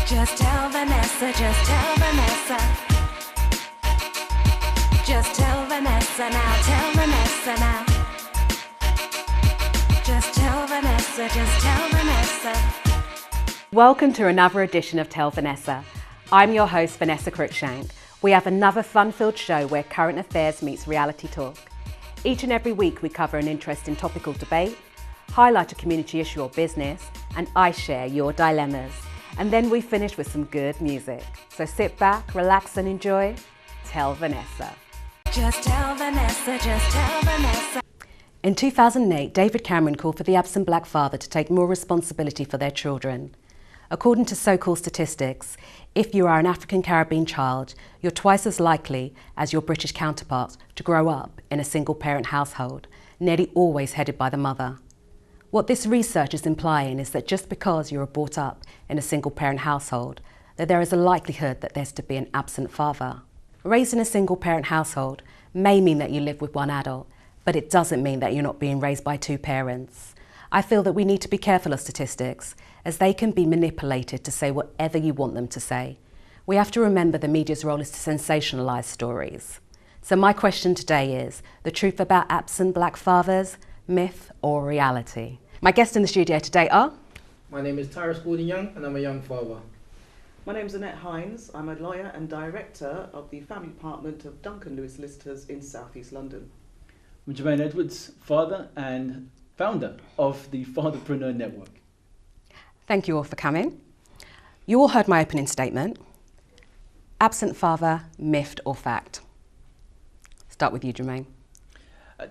Just tell Vanessa, just tell Vanessa. Just tell Vanessa now, tell Vanessa now. Just tell Vanessa, just tell Vanessa. Welcome to another edition of Tell Vanessa. I'm your host, Vanessa Cruikshank. We have another fun-filled show where current affairs meets reality talk. Each and every week we cover an interesting topical debate, highlight a community issue or business, and I share your dilemmas. And then we finish with some good music. So sit back, relax and enjoy. Tell Vanessa. Just tell Vanessa, just tell Vanessa. In 2008, David Cameron called for the absent black father to take more responsibility for their children. According to so-called statistics, if you are an African Caribbean child, you're twice as likely as your British counterparts to grow up in a single-parent household, nearly always headed by the mother. What this research is implying is that just because you are brought up in a single-parent household, that there is a likelihood that there's to be an absent father. Raised in a single-parent household may mean that you live with one adult, but it doesn't mean that you're not being raised by two parents. I feel that we need to be careful of statistics, as they can be manipulated to say whatever you want them to say. We have to remember the media's role is to sensationalise stories. So my question today is, the truth about absent black fathers, myth or reality? My guests in the studio today are... My name is Tyrus Gordon-Young and I'm a young father. My name is Annette Hinds. I'm a lawyer and director of the family department of Duncan Lewis Solicitors in South East London. I'm Jermaine Edwards, father and founder of the Fatherpreneur Network. Thank you all for coming. You all heard my opening statement. Absent father, myth or fact? Start with you, Jermaine.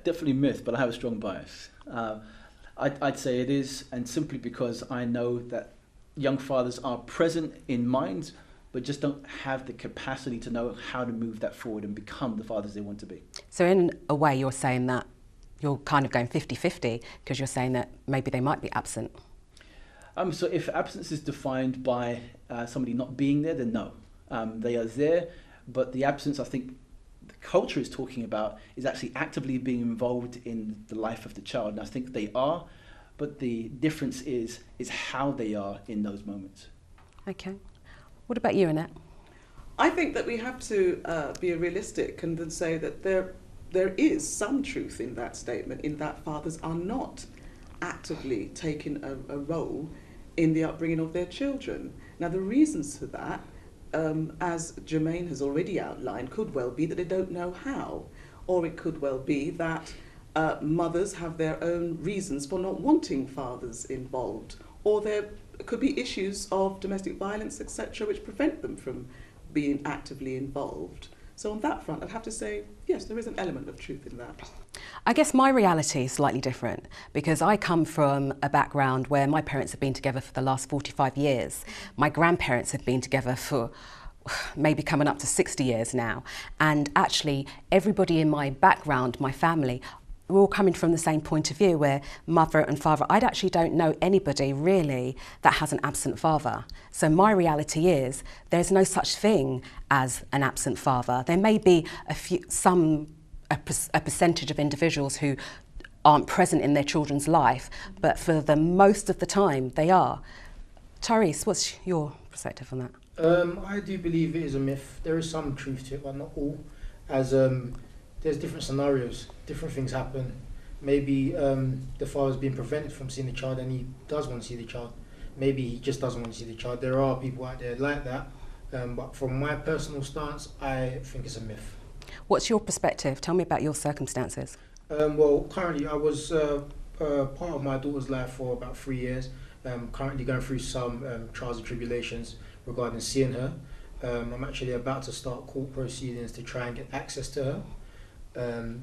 Definitely myth, but I have a strong bias. I'd say it is, and simply because I know that young fathers are present in mind, but just don't have the capacity to know how to move that forward and become the fathers they want to be. So in a way, you're saying that you're kind of going 50-50 because you're saying that maybe they might be absent. So if absence is defined by somebody not being there, then no. They are there, but the absence, I think, the culture is talking about is actually actively being involved in the life of the child. And I think they are, but the difference is how they are in those moments. Okay. What about you, Annette? I think that we have to be realistic and then say that there is some truth in that statement, in that fathers are not actively taking a role in the upbringing of their children. Now, the reasons for that, as Jermaine has already outlined, could well be that they don't know how, or it could well be that mothers have their own reasons for not wanting fathers involved, or there could be issues of domestic violence, etc., which prevent them from being actively involved. So on that front, I'd have to say, yes, there is an element of truth in that. I guess my reality is slightly different because I come from a background where my parents have been together for the last 45 years. My grandparents have been together for maybe coming up to 60 years now. And actually, everybody in my background, my family, we're all coming from the same point of view where mother and father, I actually don't know anybody really that has an absent father. So my reality is there's no such thing as an absent father. There may be a percentage of individuals who aren't present in their children's life, but for the most of the time they are. Tyrese, what's your perspective on that? I do believe it is a myth. There is some truth to it, but not all. As there's different scenarios, different things happen. Maybe the father's being prevented from seeing the child and he does want to see the child. Maybe he just doesn't want to see the child. There are people out there like that. But from my personal stance, I think it's a myth. What's your perspective? Tell me about your circumstances. Well, currently I was part of my daughter's life for about 3 years. Currently going through some trials and tribulations regarding seeing her. I'm actually about to start court proceedings to try and get access to her.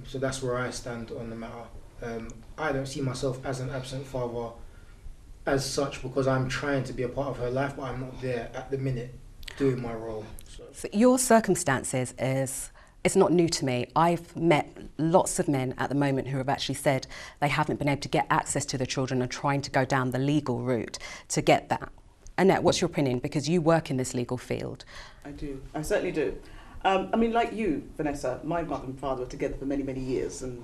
So that's where I stand on the matter. I don't see myself as an absent father as such because I'm trying to be a part of her life, but I'm not there at the minute doing my role. So your circumstances it's not new to me. I've met lots of men at the moment who have actually said they haven't been able to get access to their children and trying to go down the legal route to get that. Annette, what's your opinion? Because you work in this legal field. I do. I certainly do. I mean, like you, Vanessa, my mother and father were together for many, many years, and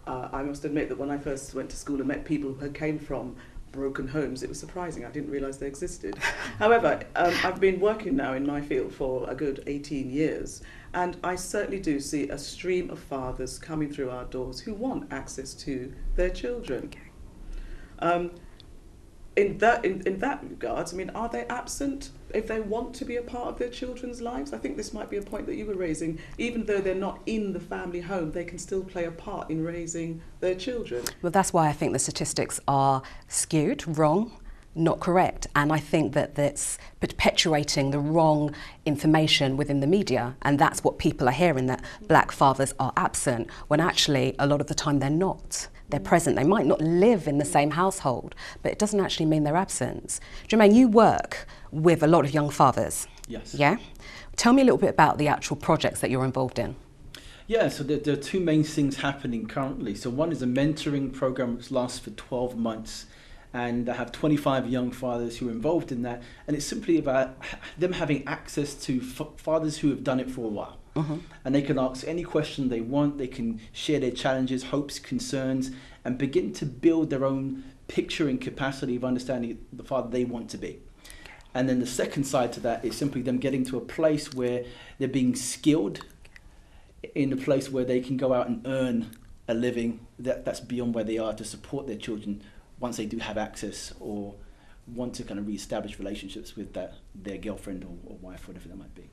I must admit that when I first went to school and met people who came from broken homes. It was surprising. I didn't realise they existed. However, I've been working now in my field for a good 18 years, and I certainly do see a stream of fathers coming through our doors who want access to their children. In that regards, I mean, are they absent if they want to be a part of their children's lives? I think this might be a point that you were raising. Even though they're not in the family home, they can still play a part in raising their children. Well, that's why I think the statistics are skewed, wrong, not correct. And I think that that's perpetuating the wrong information within the media. And that's what people are hearing, that black fathers are absent, when actually a lot of the time they're not. They're present. They might not live in the same household, but it doesn't actually mean they're absent. Jermaine, you work with a lot of young fathers. Yes. Yeah? Tell me a little bit about the actual projects that you're involved in. Yeah, so there are two main things happening currently. So one is a mentoring program which lasts for 12 months. And I have 25 young fathers who are involved in that. And it's simply about them having access to fathers who have done it for a while. And they can ask any question they want, they can share their challenges, hopes, concerns, and begin to build their own picture and capacity of understanding the father they want to be. And then the second side to that is simply them getting to a place where they're being skilled, in a place where they can go out and earn a living that's beyond where they are to support their children once they do have access or want to kind of re-establish relationships with their girlfriend or wife, whatever that might be.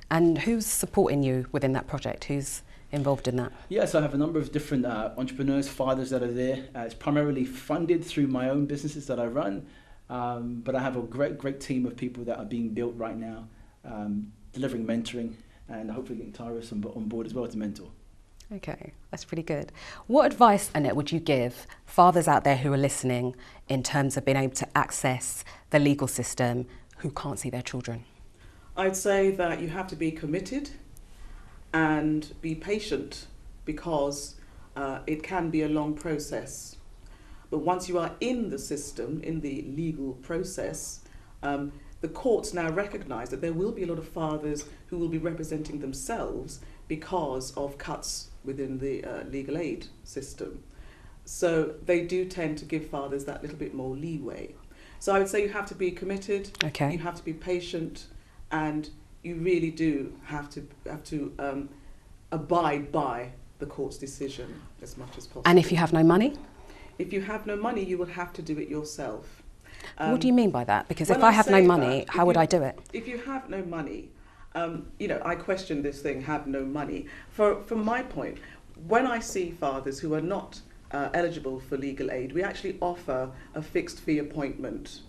And who's supporting you within that project? Who's involved in that? Yes, I have a number of different entrepreneurs, fathers that are there. It's primarily funded through my own businesses that I run, but I have a great team of people that are being built right now, delivering mentoring and hopefully getting Tyrus on board as well to mentor. Okay, that's pretty good. What advice, Annette, would you give fathers out there who are listening in terms of being able to access the legal system who can't see their children? I'd say that you have to be committed and be patient, because it can be a long process. But once you are in the system, in the legal process, the courts now recognise that there will be a lot of fathers who will be representing themselves because of cuts within the legal aid system. So they do tend to give fathers that little bit more leeway. So I would say you have to be committed, you have to be patient, and you really do have to abide by the court's decision as much as possible. And if you have no money? If you have no money, you will have to do it yourself. What do you mean by that? Because if I have no money, how would I do it? If you have no money, I question this thing, have no money. From my point, when I see fathers who are not eligible for legal aid, we actually offer a fixed fee appointment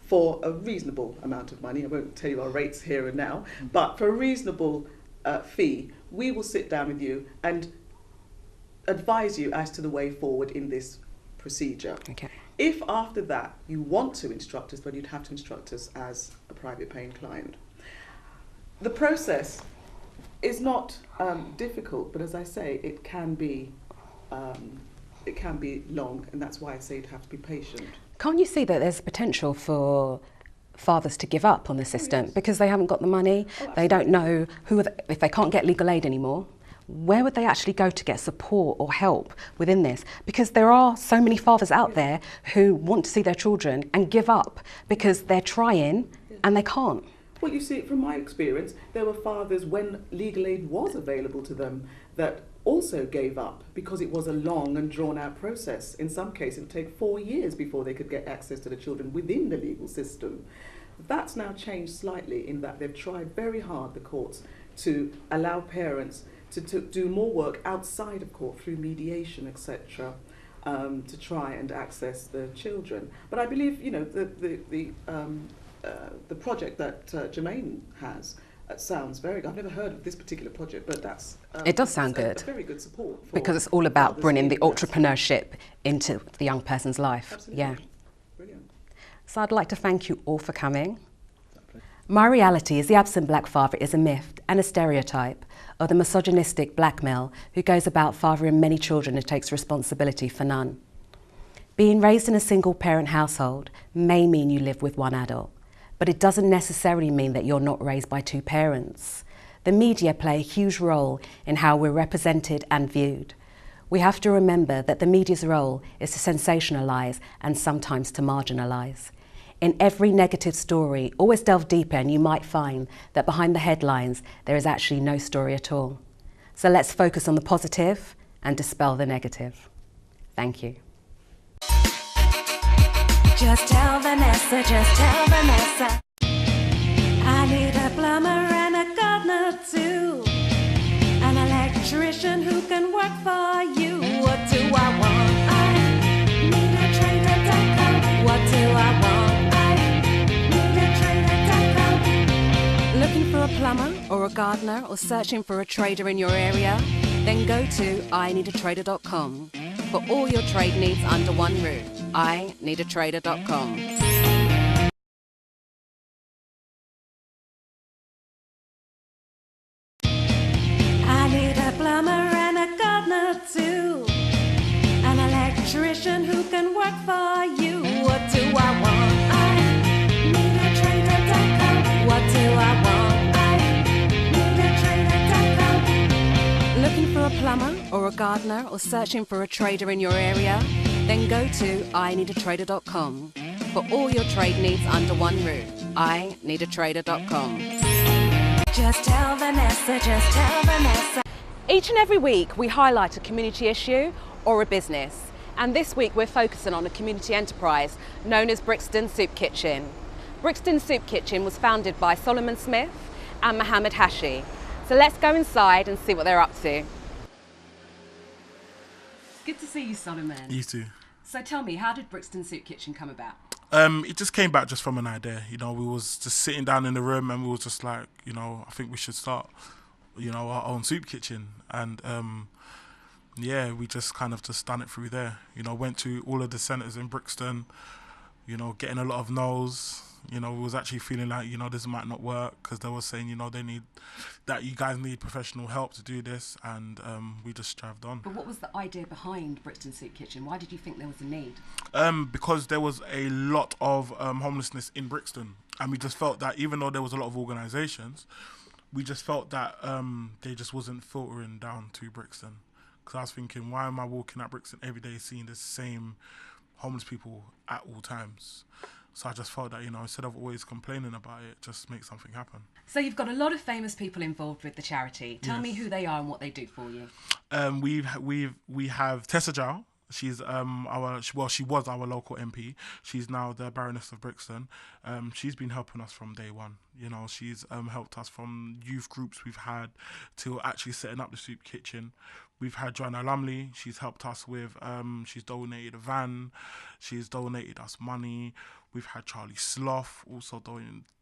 for a reasonable amount of money. I won't tell you our rates here and now, but for a reasonable fee, we will sit down with you and advise you as to the way forward in this procedure. Okay. If after that you want to instruct us, then you'd have to instruct us as a private paying client. The process is not difficult, but as I say, it can be long, and that's why I say you'd have to be patient. Can't you see that there's potential for fathers to give up on the system because they haven't got the money, they don't know if they can't get legal aid anymore, where would they actually go to get support or help within this? Because there are so many fathers out there who want to see their children and give up because they're trying and they can't. Well, you see, from my experience, there were fathers when legal aid was available to them that also gave up because it was a long and drawn-out process. In some cases, it would take 4 years before they could get access to the children within the legal system. That's now changed slightly in that they've tried very hard, the courts, to allow parents to do more work outside of court through mediation, etc., to try and access the children. But I believe, the project that Jermaine has sounds very good. I've never heard of this particular project, but that's it does sound good. A very good support for because it's all about bringing the entrepreneurship into the young person's life. Absolutely. Yeah. Brilliant. So I'd like to thank you all for coming. My reality is the absent black father is a myth and a stereotype of the misogynistic black male who goes about fathering many children and takes responsibility for none. Being raised in a single parent household may mean you live with one adult, but it doesn't necessarily mean that you're not raised by two parents. The media play a huge role in how we're represented and viewed. We have to remember that the media's role is to sensationalise and sometimes to marginalise. In every negative story, always delve deeper and you might find that behind the headlines there is actually no story at all. So let's focus on the positive and dispel the negative. Thank you. Just tell Vanessa, just tell Vanessa. I need a plumber and a gardener too. An electrician who can work for you. What do I want? I need a trader.com. What do I want? I need a trader.com. Looking for a plumber or a gardener or searching for a trader in your area? Then go to ineedatrader.com for all your trade needs under one roof. ineedatrader.com. I need a plumber and a gardener too. An electrician who can work for you. What do I want? I need a trader.com. What do I want? I need a trader.com. Looking for a plumber or a gardener or searching for a trader in your area? Then go to ineedatrader.com for all your trade needs under one roof. ineedatrader.com. Just tell Vanessa, just tell Vanessa. Each and every week we highlight a community issue or a business. And this week we're focusing on a community enterprise known as Brixton Soup Kitchen. Brixton Soup Kitchen was founded by Solomon Smith and Mohammed Hashi. So let's go inside and see what they're up to. Good to see you, Solomon. You too. So tell me, how did Brixton Soup Kitchen come about? It just came back just from an idea. You know, we was just sitting down in the room and we was just like, you know, I think we should start, you know, our own soup kitchen. And yeah, we just kind of just done it through there. You know, went to all of the centres in Brixton, you know, getting a lot of no's. You know, we was actually feeling like, you know, this might not work because they were saying, you know, you guys need professional help to do this, and we just strived on. But what was the idea behind Brixton Soup Kitchen? Why did you think there was a need? Because there was a lot of homelessness in Brixton, and we just felt that even though there was a lot of organisations, we just felt that they just wasn't filtering down to Brixton. Because I was thinking, why am I walking at Brixton every day seeing the same homeless people at all times? So I just felt that, you know, instead of always complaining about it, just make something happen. So you've got a lot of famous people involved with the charity. Tell me who they are and what they do for you. We have Tessa Jow. She's she was our local MP. She's now the Baroness of Brixton. She's been helping us from day one. You know, she's helped us from youth groups we've had to actually setting up the soup kitchen. We've had Joanna Lumley. She's helped us with. She's donated a van. She's donated us money. We've had Charlie Sloth also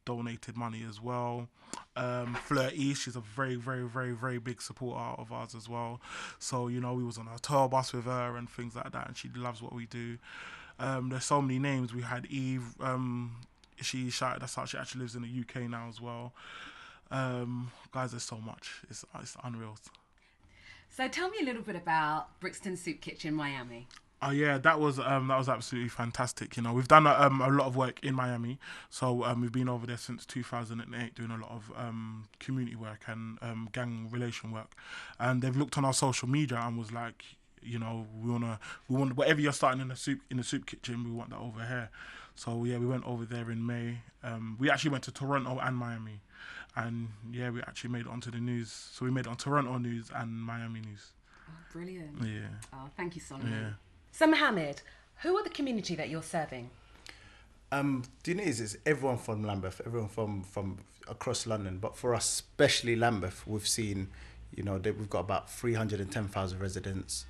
donated money as well. Fleur East, she's a very, very, very, very big supporter of ours as well. So, you know, we was on our tour bus with her and things like that, and she loves what we do. There's so many names. We had Eve. She shouted us out. She actually lives in the UK now as well. Guys, there's so much. It's unreal. So tell me a little bit about Brixton Soup Kitchen Miami. Oh yeah, that was absolutely fantastic. You know, we've done a lot of work in Miami, so we've been over there since 2008 doing a lot of community work and gang relation work, and they've looked on our social media and was like, you know, we want whatever you're starting in the soup kitchen, we want that over here. So yeah, we went over there in May. We actually went to Toronto and Miami, and yeah, we actually made it onto the news. So we made it on Toronto news and Miami news. Oh, brilliant. Yeah. Oh, thank you, Solomon. Yeah. So Mohammed, who are the community that you're serving? The thing is everyone from Lambeth, everyone from across London. But for us, especially Lambeth, we've seen, you know, that we've got about 310,000 residents.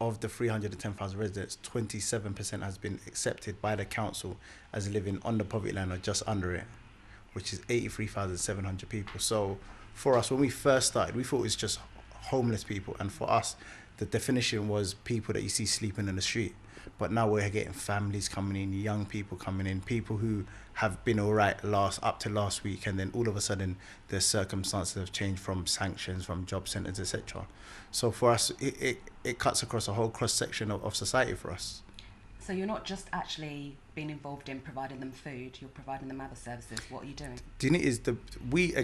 Of the 310,000 residents, 27% has been accepted by the council as living on the poverty line or just under it, which is 83,700 people. So for us, when we first started, we thought it was just homeless people. And for us, the definition was people that you see sleeping in the street. But now we're getting families coming in, young people coming in, people who have been all right up to last week, and then all of a sudden their circumstances have changed from sanctions, from job centres, etc. So for us, it cuts across a whole cross section of society for us. So you're not just actually being involved in providing them food, you're providing them other services. What are you doing? Do you know is we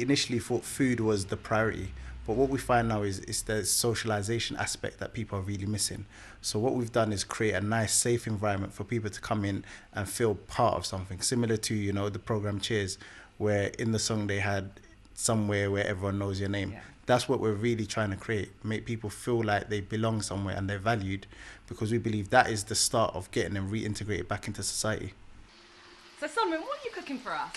initially thought food was the priority, but what we find now is it's the socialization aspect that people are really missing. So what we've done is create a nice, safe environment for people to come in and feel part of something, similar to, you know, the program Cheers, where in the song they had somewhere where everyone knows your name. Yeah. That's what we're really trying to create, make people feel like they belong somewhere and they're valued, because we believe that is the start of getting them reintegrated back into society. So Solomon, what are you cooking for us?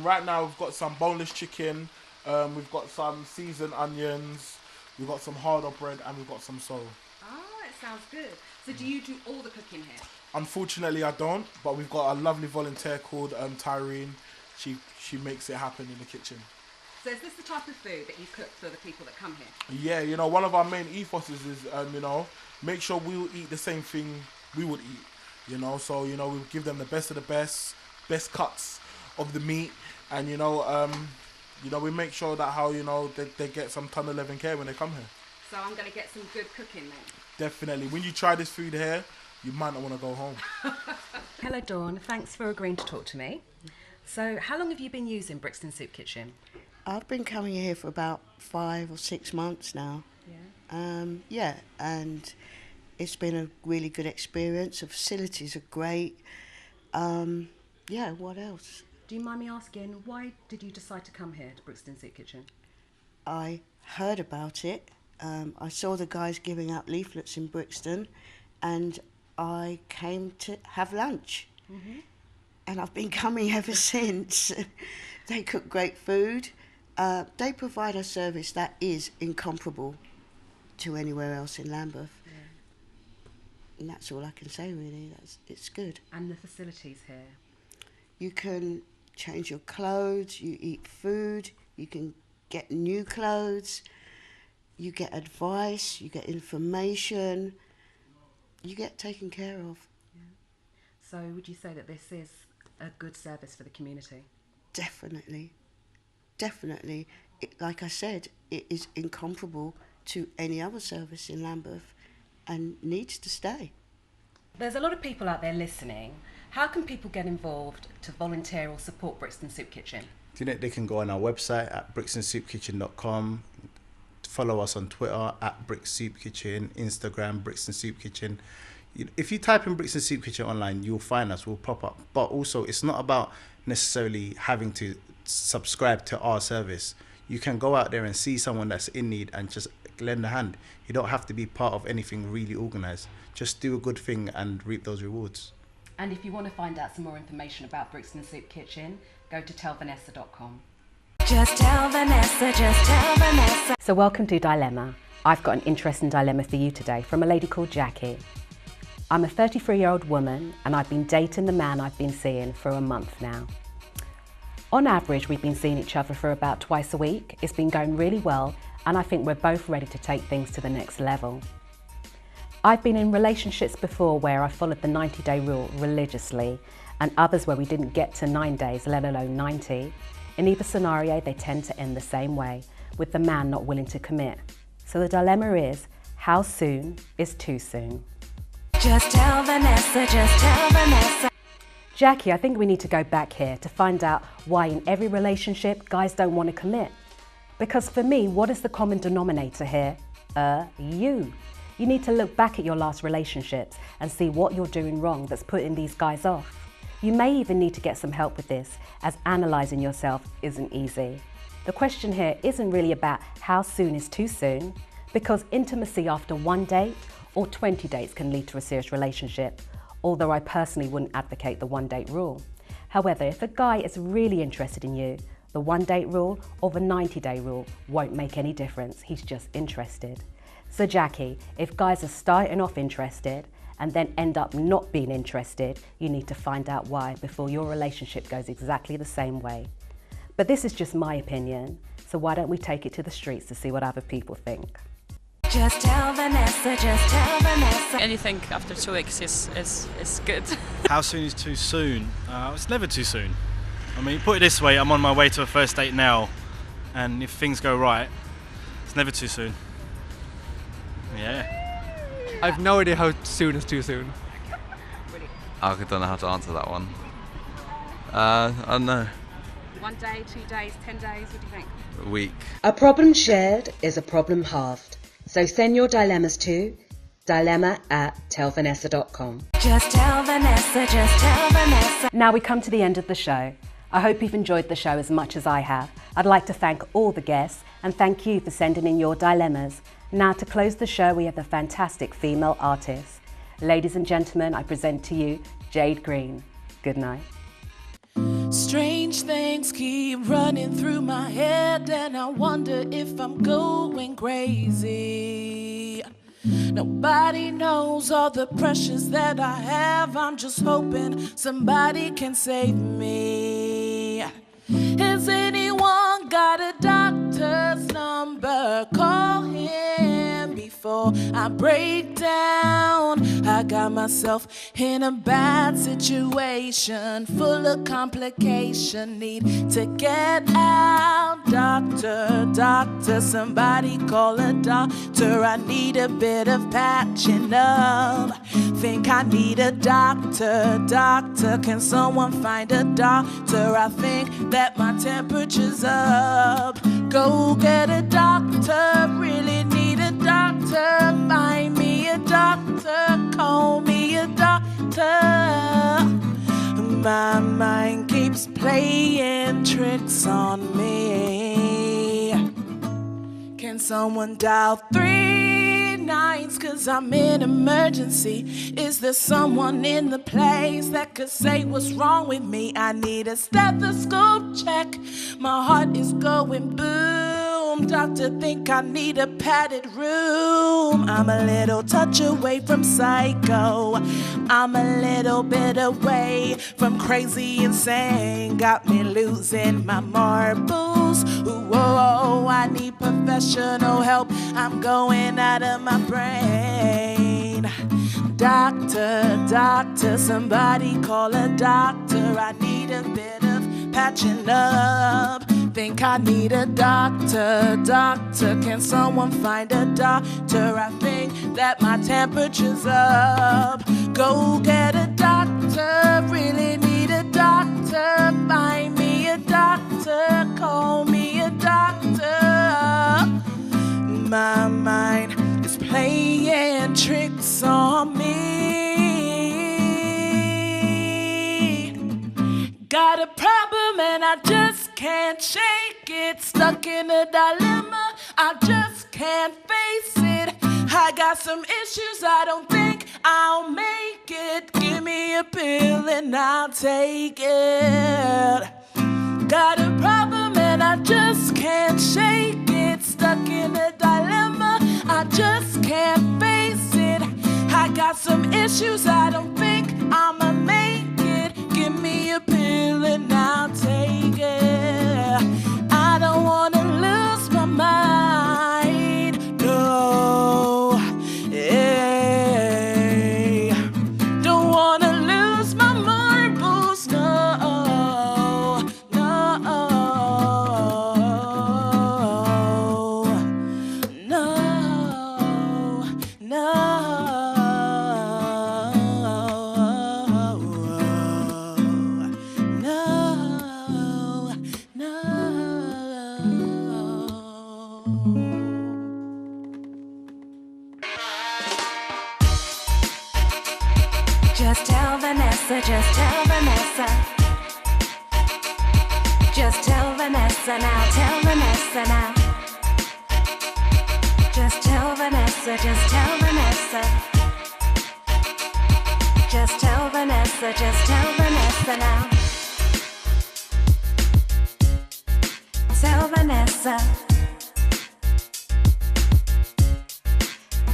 Right now we've got some boneless chicken, we've got some seasoned onions, we've got some hard-up bread, and we've got some sorrel. Oh, it sounds good. So do you do all the cooking here? Unfortunately, I don't, but we've got a lovely volunteer called Tyrene. She makes it happen in the kitchen. So is this the type of food that you cook for the people that come here? Yeah, you know, one of our main ethoses is, you know, make sure we will eat the same thing we would eat, you know. So, you know, we give them the best of the best cuts of the meat, and, you know, we make sure that how, you know, they get some ton of love and care when they come here. So I'm going to get some good cooking then? Definitely. When you try this food here, you might not want to go home. Hello Dawn, thanks for agreeing to talk to me. So how long have you been using Brixton Soup Kitchen? I've been coming here for about 5 or 6 months now. Yeah. And it's been a really good experience. The facilities are great. What else? Do you mind me asking, why did you decide to come here to Brixton Soup Kitchen? I heard about it. I saw the guys giving out leaflets in Brixton, and I came to have lunch. Mm-hmm. And I've been coming ever since. They cook great food. They provide a service that is incomparable to anywhere else in Lambeth. Yeah. And that's all I can say, really. It's good. And the facilities here? You can change your clothes, you eat food, you can get new clothes, you get advice, you get information, you get taken care of. Yeah. So would you say that this is a good service for the community? Definitely. Like I said, it is incomparable to any other service in Lambeth and needs to stay. There's a lot of people out there listening. How can people get involved to volunteer or support Brixton Soup Kitchen? Do you know they can go on our website at brixtonsoupkitchen.com, follow us on Twitter at Brix Soup Kitchen, Instagram Brixton Soup Kitchen. If you type in Brixton Soup Kitchen online, you'll find us, we'll pop up. But also, it's not about necessarily having to subscribe to our service. You can go out there and see someone that's in need and just lend a hand. You don't have to be part of anything really organised. Just do a good thing and reap those rewards. And if you want to find out some more information about Brixton Soup Kitchen, go to tellvanessa.com. Just tell Vanessa, just tell Vanessa. So welcome to Dilemma. I've got an interesting dilemma for you today from a lady called Jackie. I'm a 33-year-old woman and I've been dating the man I've been seeing for a month now. On average, we've been seeing each other for about twice a week. It's been going really well and I think we're both ready to take things to the next level. I've been in relationships before where I followed the 90-day rule religiously and others where we didn't get to 9 days, let alone 90. In either scenario, they tend to end the same way, with the man not willing to commit. So the dilemma is, how soon is too soon? Just tell Vanessa, just tell Vanessa. Jackie, I think we need to go back here to find out why in every relationship guys don't want to commit. Because for me, what is the common denominator here? You. You need to look back at your last relationships and see what you're doing wrong that's putting these guys off. You may even need to get some help with this, as analysing yourself isn't easy. The question here isn't really about how soon is too soon, because intimacy after 1 date or 20 dates can lead to a serious relationship, although I personally wouldn't advocate the 1 date rule. However, if a guy is really interested in you, the 1 date rule or the 90-day rule won't make any difference, he's just interested. So Jackie, if guys are starting off interested and then end up not being interested, you need to find out why before your relationship goes exactly the same way. But this is just my opinion, so why don't we take it to the streets to see what other people think? Just tell Vanessa, just tell Vanessa. Anything after 2 weeks is good. How soon is too soon? It's never too soon. I mean, put it this way, I'm on my way to a first date now, and if things go right, it's never too soon. Yeah. I've no idea how soon is too soon. I don't know how to answer that one. I don't know. 1 day, 2 days, 10 days, what do you think? A week. A problem shared is a problem halved. So send your dilemmas to dilemma@tellvanessa.com. Just tell Vanessa, just tell Vanessa. Now we come to the end of the show. I hope you've enjoyed the show as much as I have. I'd like to thank all the guests and thank you for sending in your dilemmas. Now to close the show, we have the fantastic female artist. Ladies and gentlemen, I present to you Jaide Green. Good night. Strange things keep running through my head, and I wonder if I'm going crazy. Nobody knows all the pressures that I have. I'm just hoping somebody can save me. Has anyone got a doctor's number? Call him before I break down. I got myself in a bad situation, full of complication. Need to get out. Doctor, doctor, somebody call a doctor. I need a bit of patching up. Think I need a doctor, doctor. Can someone find a doctor? I think that my temperature's up. Go get a doctor, really need a doctor. Find me a doctor, call me a doctor. My mind keeps playing tricks on me. Can someone dial 3 9s, 'cause I'm in emergency? Is there someone in the place that could say what's wrong with me? I need a stethoscope check. My heart is going boom. Doctor, think I need a padded room. I'm a little touch away from psycho. I'm a little bit away from crazy insane. Got me losing my marbles. Ooh, whoa, I need professional help. I'm going out of my brain. Doctor, doctor, somebody call a doctor. I need a bit of patching up. Think I need a doctor, doctor. Can someone find a doctor? I think that my temperature's up. Go get a doctor, really need a doctor. Find me a doctor, call me a doctor. My mind is playing tricks on me. Got a problem and I just can't shake it. Stuck in a dilemma, I just can't face it. I got some issues, I don't think I'll make it. Give me a pill and I'll take it. Got a problem and I just can't shake it. Stuck in a dilemma, I just can't face it. I got some issues, I don't think I'ma make it. Give me a pill and I'll take it. I don't wanna lose my mind, no. Hey. Don't wanna lose my marbles, no, no, no, no. Just tell Vanessa, just tell Vanessa. Just tell Vanessa now, tell Vanessa now. Just tell Vanessa, just tell Vanessa. Just tell Vanessa, just tell Vanessa now. Tell Vanessa.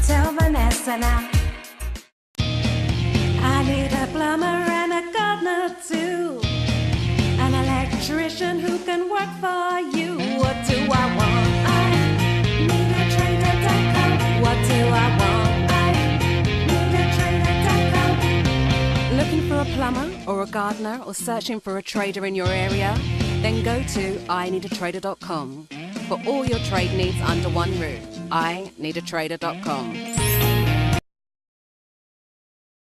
Tell Vanessa now. I need a plumber and a gardener too. An electrician who can work for you. What do I want? I need a trader.com. What do I want? I need a trader.com. Looking for a plumber or a gardener or searching for a trader in your area? Then go to ineedatrader.com for all your trade needs under one roof. ineedatrader.com.